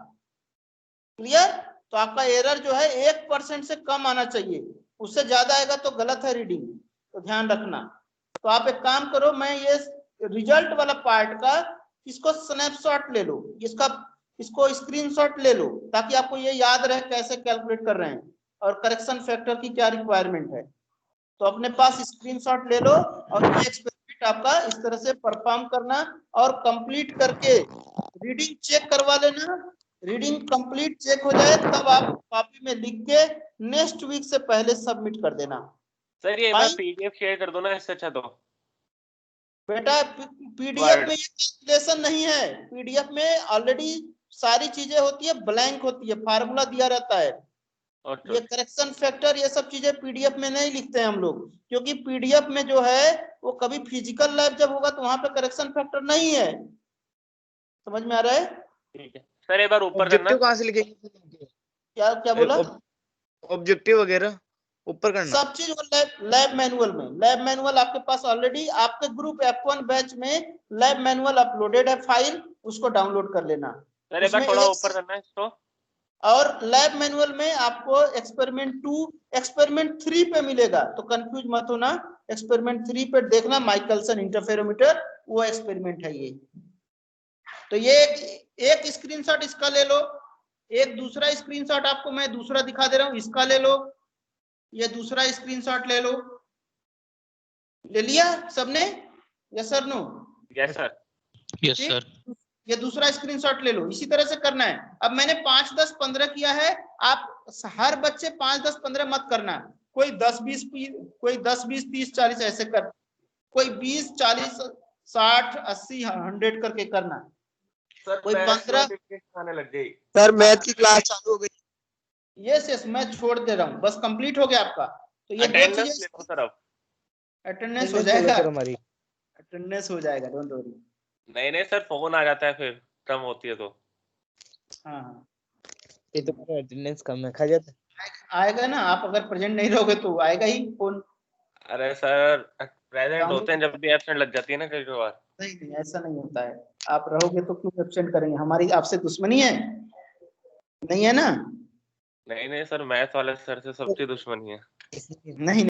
क्लियर? तो आपका एरर जो है 1% से कम आना चाहिए, उससे ज्यादा आएगा तो गलत है रीडिंग, तो ध्यान रखना। तो आप एक काम करो, मैं ये रिजल्ट वाला पार्ट का इसको स्नैपशॉट ले लो, इसको स्क्रीनशॉट ले लो, ताकि आपको ये याद रहे कैसे कैलकुलेट कर रहे हैं और करेक्शन फैक्टर की क्या रिक्वायरमेंट है। तो अपने पास स्क्रीनशॉट ले लो और ये एक्सपेरिमेंट आपका इस तरह से परफॉर्म करना और कंप्लीट करके रीडिंग चेक करवा लेना। रीडिंग कंप्लीट चेक हो जाए तब आप कॉपी में लिख के नेक्स्ट वीक से पहले सबमिट कर देना। सर ये बात पीडीएफ शेयर कर दो ना, इससे अच्छा। तो बेटा पीडीएफ में ये कैलकुलेशन नहीं है, पीडीएफ में ऑलरेडी सारी चीजें होती है, ब्लैंक होती है, फार्मूला दिया रहता है। ये करेक्शन फैक्टर ये सब चीजें पीडीएफ में नहीं लिखते हैं हम लोग, क्योंकि पीडीएफ में जो है वो कभी फिजिकल लैब जब होगा तो वहां पे करेक्शन फैक्टर नहीं है। समझ में आ रहा है? ठीक है सर, एक बार ऊपर ऑब्जेक्टिव कहाँ से लिखेंगे? क्या बोला? ऑब्जेक्टिव वगैरह ऊपर करना, सब चीज लैब मैनुअल में। लैब मैनुअल आपके पास ऑलरेडी आपके ग्रुप F1 बैच में लैब मैनुअल अपलोडेड है फाइल, उसको डाउनलोड कर लेना। सर एक बार थोड़ा ऊपर करना है इसको। और लैब मैनुअल में आपको एक्सपेरिमेंट 2 एक्सपेरिमेंट 3 पे मिलेगा, तो कंफ्यूज मत होना। एक्सपेरिमेंट 3 पे देखना, माइकलसन इंटरफेरोमीटर, वो एक्सपेरिमेंट है ये। तो ये एक स्क्रीनशॉट इसका ले लो, एक दूसरा स्क्रीनशॉट आपको मैं दूसरा दिखा दे रहा हूं, इसका ले लो, ये दूसरा स्क्रीनशॉट ले लो। ले लिया सबने? Yes sir no? Yes sir. Yes sir. ये दूसरा स्क्रीनशॉट ले लो। इसी तरह से करना है। अब मैंने 5, 10, 15 किया है, आप हर बच्चे 5, 10, 15 मत करना, कोई 10, 20, कोई 10, 20, 30, 40 ऐसे कर, कोई 20, 40 60 80 100 करके करना। सर कोई मैथ्स 15 नोटिफिकेशन आने लग गई। सर मैथ की क्लास चालू हो गई। यस यस मैं छोड़ दे रहा हूँ, बस कंप्लीट हो गया आपका। तो ये दो अटेंडेंस ले चीजें, लो सर अब। अटेंडेंस हो Attendance बोलो जाएगा, सर हमारी। अटेंडेंस हो जाएगा, डोंट वरी। नहीं नहीं सर, फोन आ जाता है फिर कम होती है तो। हाँ ये तो अटेंडेंस कम है, खा जाता है। आएगा ना, आप अगर प्रेजेंट नहीं रहोगे तो आएगा ही फोन। अरे सर प्रेजेंट डाउनलोड होते हैं, जब भी एब्सेंट लग जाती है ना कई बार। नहीं नहीं ऐसा नहीं होता है, आप रहोगे तो क्यों एब्सेंट करेंगे, हमारी आपसे दुश्मनी है, नहीं है ना? नहीं नहीं सर, मैथ्स वाले सर से सबकी दुश्मनी है। नहीं